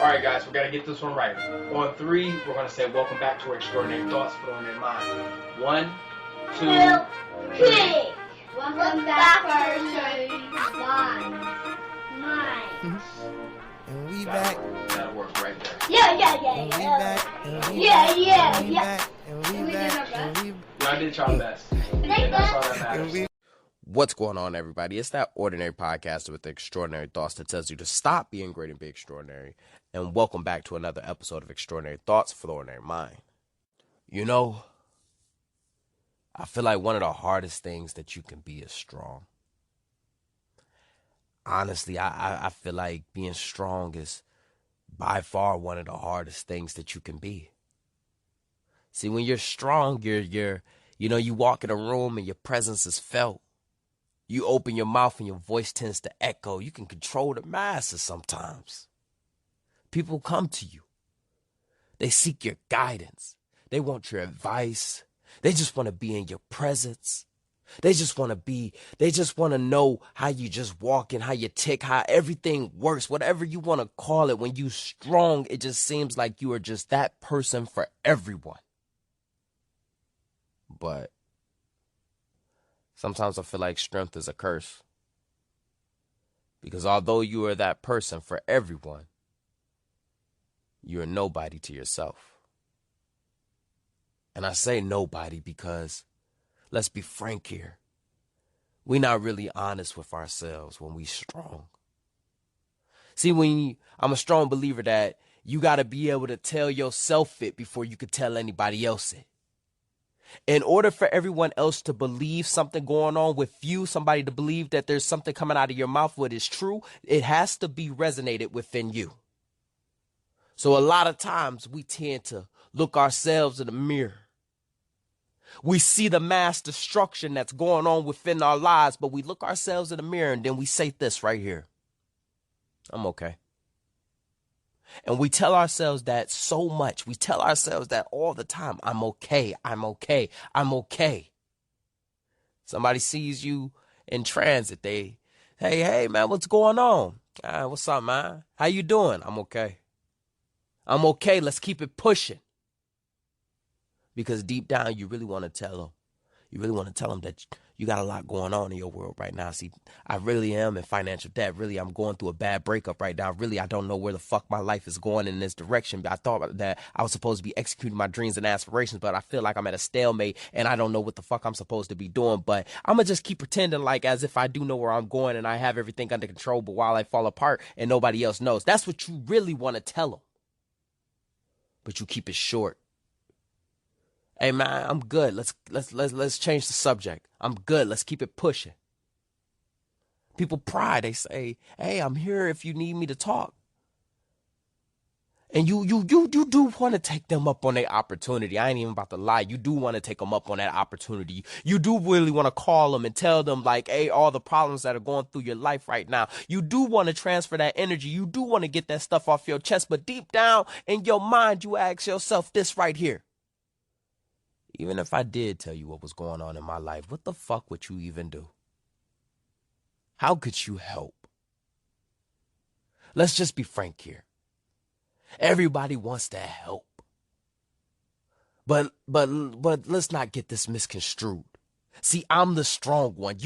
Alright guys, we gotta get this one right. On three, we're gonna say welcome back to Extraordinary Thoughts for Ordinary Mind. 1, 2, 3. Welcome back to Extraordinary Mind. And we back. That'll work right there. Yeah. And we back. And we Yeah. back. And we back. And we Y'all did y'all best. And that's all that matters. What's going on, everybody? It's that ordinary podcast with extraordinary thoughts that tells you to stop being great and be extraordinary. And welcome back to another episode of Extraordinary Thoughts for the Ordinary Mind. You know, I feel like one of the hardest things that you can be is strong. Honestly, I feel like being strong is by far one of the hardest things that you can be. See, when you're strong, you walk in a room and your presence is felt. You open your mouth and your voice tends to echo. You can control the masses sometimes. People come to you. They seek your guidance. They want your advice. They just want to be in your presence. They just want to know how you just walk and how you tick, how everything works, whatever you want to call it. When you strong, it just seems like you are just that person for everyone. But sometimes I feel like strength is a curse. Because although you are that person for everyone, you are nobody to yourself. And I say nobody because, let's be frank here, we're not really honest with ourselves when we strong. See, I'm a strong believer that you got to be able to tell yourself it before you could tell anybody else it. In order for everyone else to believe something going on with you, somebody to believe that there's something coming out of your mouth what is true, it has to be resonated within you. So a lot of times we tend to look ourselves in the mirror. We see the mass destruction that's going on within our lives, but we look ourselves in the mirror and then we say this right here. I'm okay. And we tell ourselves that so much. We tell ourselves that all the time. I'm okay. I'm okay. I'm okay. Somebody sees you in transit. Hey, man, what's going on? What's up, man? How you doing? I'm okay. I'm okay. Let's keep it pushing. Because deep down, you really want to tell them. You really want to tell them that you got a lot going on in your world right now. See, I really am in financial debt. Really, I'm going through a bad breakup right now. Really, I don't know where the fuck my life is going in this direction. But I thought that I was supposed to be executing my dreams and aspirations, but I feel like I'm at a stalemate and I don't know what the fuck I'm supposed to be doing. But I'm going to just keep pretending like as if I do know where I'm going and I have everything under control, but while I fall apart and nobody else knows. That's what you really want to tell them. But you keep it short. Hey man, I'm good. Let's change the subject. I'm good. Let's keep it pushing. People pry. They say, "Hey, I'm here if you need me to talk." And you do want to take them up on their opportunity. I ain't even about to lie. You do want to take them up on that opportunity. You do really want to call them and tell them like, "Hey, all the problems that are going through your life right now." You do want to transfer that energy. You do want to get that stuff off your chest. But deep down in your mind, you ask yourself this right here. Even if I did tell you what was going on in my life, what the fuck would you even do? How could you help? Let's just be frank here. Everybody wants to help. But let's not get this misconstrued. See, I'm the strong one.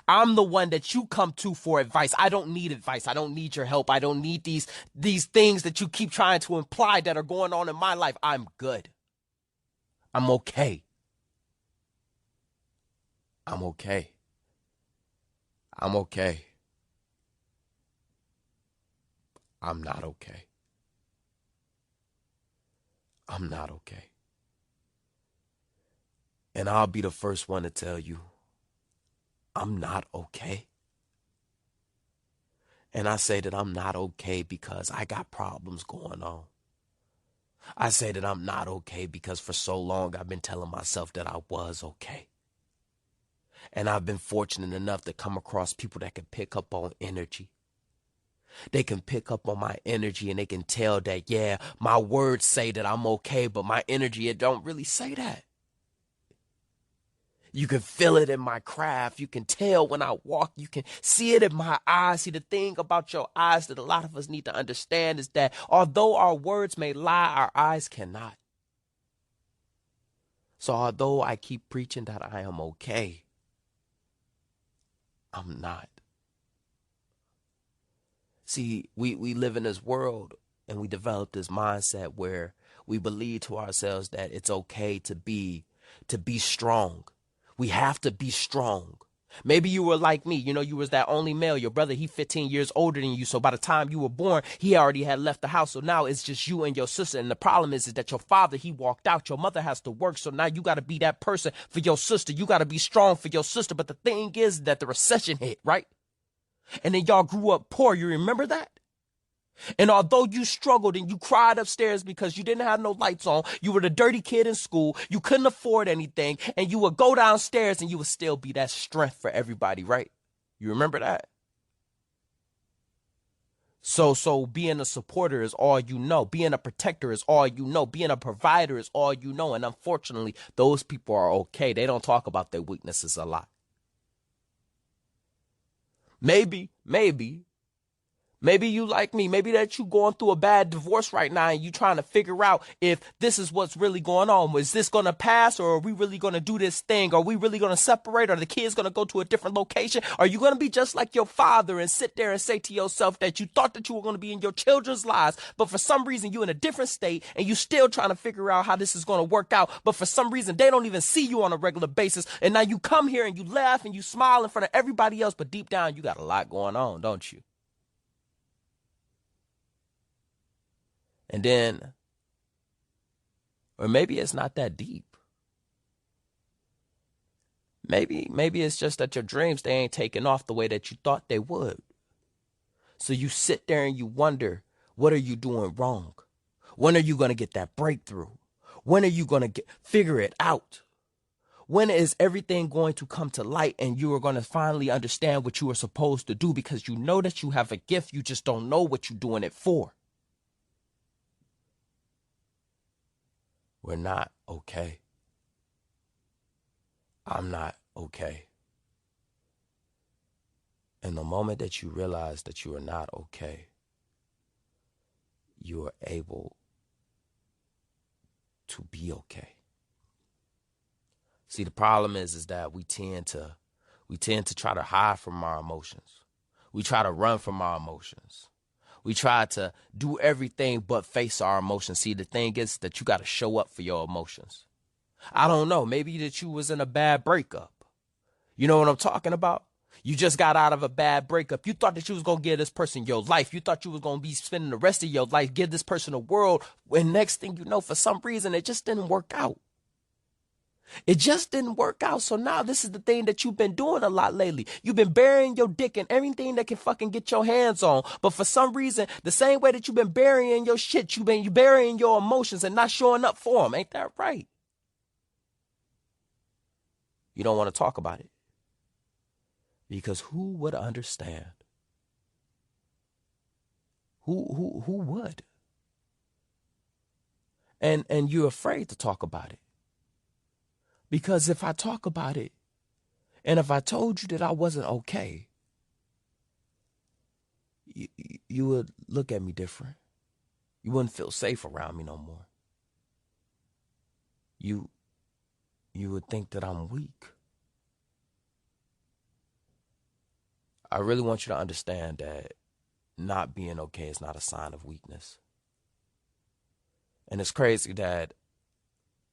I'm the one that you come to for advice. I don't need advice. I don't need your help. I don't need these things that you keep trying to imply that are going on in my life. I'm good. I'm okay. I'm okay. I'm okay. I'm not okay. I'm not okay. And I'll be the first one to tell you, I'm not okay. And I say that I'm not okay because I got problems going on. I say that I'm not okay because for so long I've been telling myself that I was okay. And I've been fortunate enough to come across people that can pick up on energy. They can pick up on my energy and they can tell that, yeah, my words say that I'm okay, but my energy, it don't really say that. You can feel it in my craft. You can tell when I walk. You can see it in my eyes. See, the thing about your eyes that a lot of us need to understand is that although our words may lie, our eyes cannot. So although I keep preaching that I am okay, I'm not. See, we live in this world and we develop this mindset where we believe to ourselves that it's okay to be strong. We have to be strong. Maybe you were like me, you was that only male. Your brother, he 15 years older than you. So by the time you were born, he already had left the house. So now it's just you and your sister. And the problem is that your father, he walked out. Your mother has to work. So now you got to be that person for your sister. You got to be strong for your sister. But the thing is that the recession hit, right? And then y'all grew up poor. You remember that? And although you struggled and you cried upstairs because you didn't have no lights on, you were the dirty kid in school, you couldn't afford anything, and you would go downstairs and you would still be that strength for everybody, right? You remember that? So being a supporter is all you know. Being a protector is all you know. Being a provider is all you know. And unfortunately, those people are okay. They don't talk about their weaknesses a lot. Maybe you like me. Maybe that you going through a bad divorce right now and you trying to figure out if this is what's really going on. Is this going to pass, or are we really going to do this thing? Are we really going to separate? Are the kids going to go to a different location? Are you going to be just like your father and sit there and say to yourself that you thought that you were going to be in your children's lives, but for some reason you're in a different state and you still trying to figure out how this is going to work out, but for some reason they don't even see you on a regular basis, and now you come here and you laugh and you smile in front of everybody else, but deep down you got a lot going on, don't you? And then, or maybe it's not that deep. Maybe it's just that your dreams, they ain't taking off the way that you thought they would. So you sit there and you wonder, what are you doing wrong? When are you going to get that breakthrough? When are you going to figure it out? When is everything going to come to light and you are going to finally understand what you are supposed to do? Because you know that you have a gift, you just don't know what you're doing it for. We're not okay. I'm not okay. And the moment that you realize that you are not okay, you are able to be okay. See, the problem is that we tend to try to hide from our emotions. We try to run from our emotions. We try to do everything but face our emotions. See, the thing is that you got to show up for your emotions. I don't know. Maybe that you was in a bad breakup. You know what I'm talking about? You just got out of a bad breakup. You thought that you was going to give this person your life. You thought you was going to be spending the rest of your life, give this person a world. And next thing you know, for some reason, it just didn't work out. It just didn't work out. So now this is the thing that you've been doing a lot lately. You've been burying your dick in everything that can fucking get your hands on. But for some reason, the same way that you've been burying your shit, you burying your emotions and not showing up for them. Ain't that right? You don't want to talk about it. Because who would understand? Who would? And you're afraid to talk about it. Because if I talk about it, and if I told you that I wasn't okay, you would look at me different. You wouldn't feel safe around me no more. You would think that I'm weak. I really want you to understand that not being okay is not a sign of weakness. And it's crazy that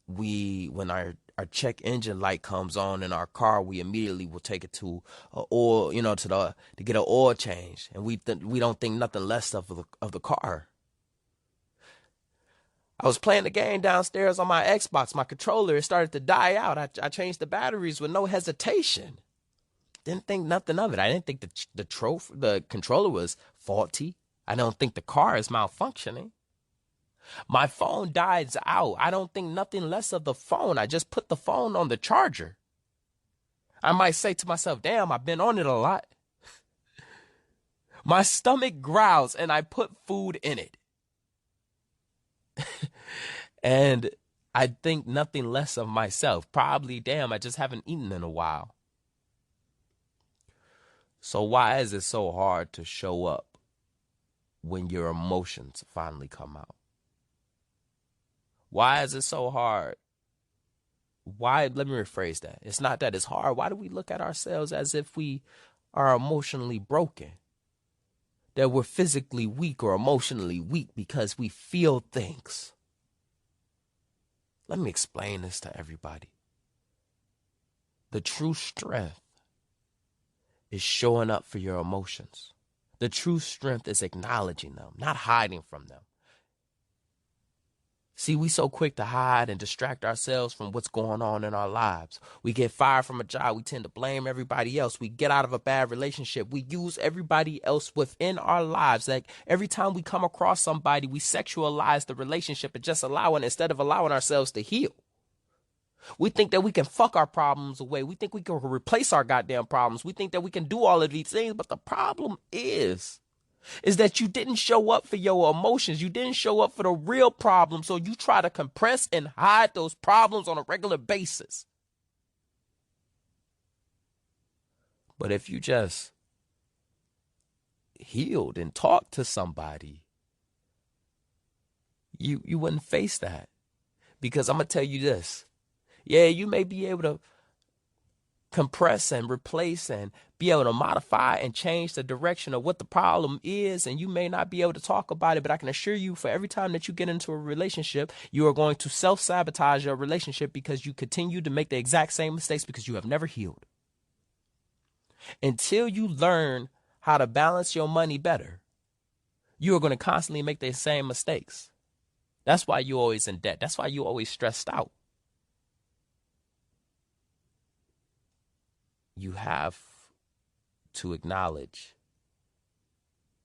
when our check engine light comes on in our car, we immediately will take it to oil, to get an oil change, and we don't think nothing less of the car. I was playing the game downstairs on my Xbox. My controller, it started to die out. I changed the batteries with no hesitation. Didn't think nothing of it. I didn't think the controller was faulty. I don't think the car is malfunctioning. My phone dies out. I don't think nothing less of the phone. I just put the phone on the charger. I might say to myself, damn, I've been on it a lot. My stomach growls and I put food in it. And I think nothing less of myself. Probably, damn, I just haven't eaten in a while. So why is it so hard to show up when your emotions finally come out? Why is it so hard? Why? Let me rephrase that. It's not that it's hard. Why do we look at ourselves as if we are emotionally broken? That we're physically weak or emotionally weak because we feel things. Let me explain this to everybody. The true strength is showing up for your emotions. The true strength is acknowledging them, not hiding from them. See, we so quick to hide and distract ourselves from what's going on in our lives. We get fired from a job. We tend to blame everybody else. We get out of a bad relationship. We use everybody else within our lives. Like every time we come across somebody, we sexualize the relationship and just instead of allowing ourselves to heal. We think that we can fuck our problems away. We think we can replace our goddamn problems. We think that we can do all of these things. But the problem is that you didn't show up for your emotions. You didn't show up for the real problem. So you try to compress and hide those problems on a regular basis. But if you just healed and talked to somebody, you wouldn't face that. Because I'm going to tell you this. Yeah, you may be able to compress and replace and be able to modify and change the direction of what the problem is, and you may not be able to talk about it, but I can assure you, for every time that you get into a relationship, you are going to self-sabotage your relationship because you continue to make the exact same mistakes because you have never healed. Until you learn how to balance your money better, you are going to constantly make the same mistakes. That's why you're always in debt. That's why you're always stressed out. You have to acknowledge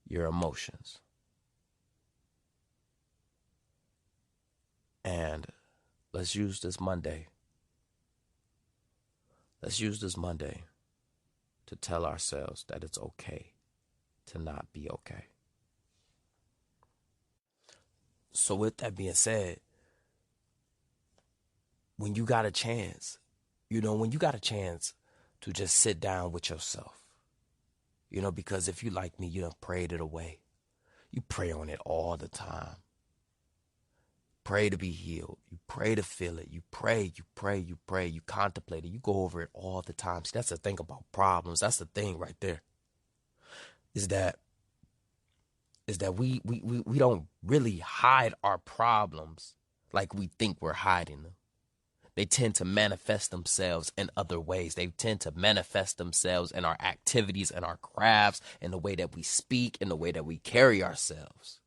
your emotions. And let's use this Monday. Let's use this Monday to tell ourselves that it's okay to not be okay. So with that being said, when you got a chance, to just sit down with yourself. Because if you like me, you done prayed it away. You pray on it all the time. Pray to be healed. You pray to feel it. You pray. You contemplate it. You go over it all the time. See, that's the thing about problems. That's the thing right there. Is that we don't really hide our problems like we think we're hiding them. They tend to manifest themselves in other ways. They tend to manifest themselves in our activities, in our crafts, in the way that we speak, in the way that we carry ourselves.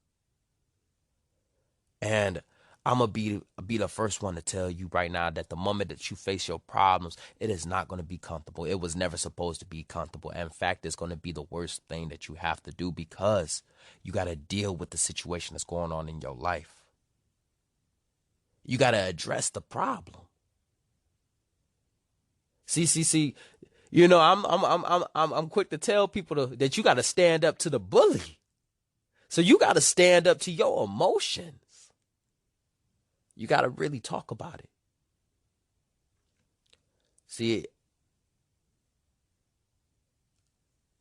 And I'm going to be the first one to tell you right now that the moment that you face your problems, it is not going to be comfortable. It was never supposed to be comfortable. And in fact, it's going to be the worst thing that you have to do because you got to deal with the situation that's going on in your life. You got to address the problem. See. I'm quick to tell people that you got to stand up to the bully. So you got to stand up to your emotions. You got to really talk about it. See,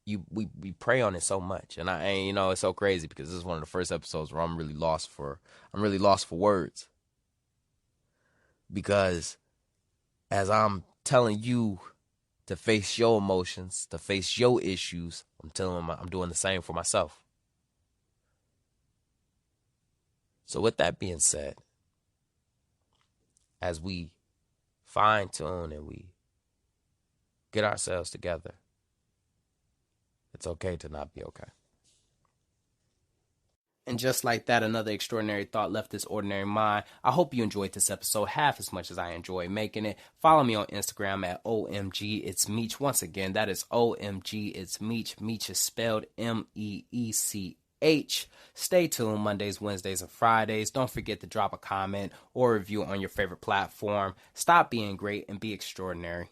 we pray on it so much, and it's so crazy because this is one of the first episodes where I'm really lost for words. Because as I'm telling you to face your emotions, to face your issues, I'm doing the same for myself. So with that being said, as we fine tune and we get ourselves together, it's okay to not be okay. And just like that, another extraordinary thought left this ordinary mind. I hope you enjoyed this episode half as much as I enjoy making it. Follow me on Instagram at OMG It's Meech. Once again, that is OMG It's Meech. Meech is spelled MEECH. Stay tuned Mondays, Wednesdays, and Fridays. Don't forget to drop a comment or review on your favorite platform. Stop being great and be extraordinary.